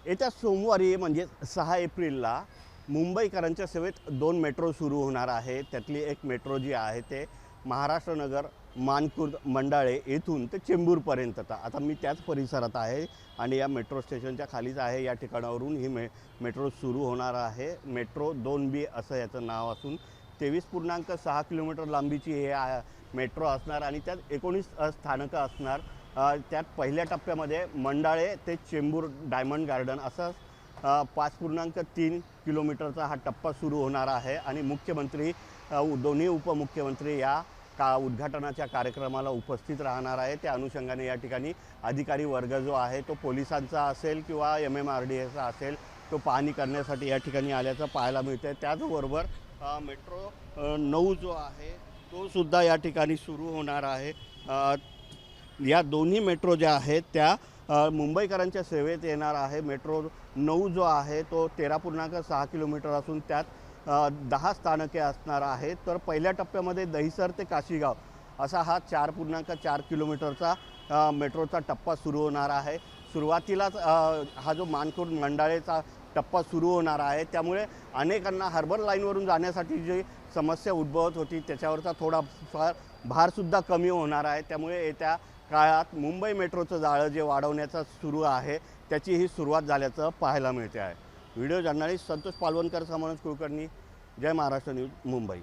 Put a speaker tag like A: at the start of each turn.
A: येत्या सोमवारी म्हणजे 6 एप्रिलला मुंबईकरांच्या सेवेत 2 मेट्रो सुरू होणार आहे। त्यातली एक मेट्रो जी आहे ते महाराष्ट्र नगर मानखुर्द मंडाळे येथून ते चेंबूरपर्यंत। आता मी त्याच परिसरात आहे आणि या मेट्रो स्टेशनच्या खालीच आहे। या ठिकाणावरून ही मेट्रो सुरू होणार आहे। मेट्रो 2B असं याचं नाव असून 23.6 किलोमीटर लांबीची हे मेट्रो असणार आणि त्यात 19 स्थानकं असणार। त्यात पहिल्या टप्प्यामध्ये मंडाळे ते चेंबूर डायमंड गार्डन असं 5.3 किलोमीटरचा हा टप्पा सुरू होणार आहे आणि मुख्यमंत्री दोन्ही उपमुख्यमंत्री या उद्घाटनाच्या कार्यक्रमाला उपस्थित राहणार आहे। त्या अनुषंगाने या ठिकाणी अधिकारी वर्ग जो आहे तो पोलिसांचा असेल किंवा MMRDAचा असेल तो पाहणी करण्यासाठी या ठिकाणी आल्याचं पाहायला मिळते। त्याचबरोबर मेट्रो 9 जो आहे तो सुद्धा या ठिकाणी सुरू होणार आहे। या दोन्ही मेट्रो ज्या आहेत त्या मुंबईकरांच्या सेवेत येणार आहे। मेट्रो 9 जो आहे तो 13.6 किलोमीटर असून त्यात 10 स्थानके असणार आहेत। तर पहिल्या टप्प्यामध्ये दहिसर ते काशीगाव असा हा 4.4 किलोमीटरचा मेट्रोचा टप्पा सुरू होणार आहे। सुरुवातीलाच हा जो मानखुर्द मंडाळेचा टप्पा सुरू होणार आहे त्यामुळे अनेकांना हार्बर लाईनवरून जाण्यासाठी जी समस्या उद्भवत होती त्याच्यावरचा थोडाफार भारसुद्धा कमी होणार आहे। त्यामुळे येत्या काळात मुंबई मेट्रोचं जाळं जे वाढवण्याचं सुरू आहे त्याची ही सुरुवात झाल्याचं पाहायला मिळते आहे। व्हिडिओ जर्नलिस्ट संतोष पालवणकर, मनोज कुलकर्णी, जय महाराष्ट्र न्यूज, मुंबई।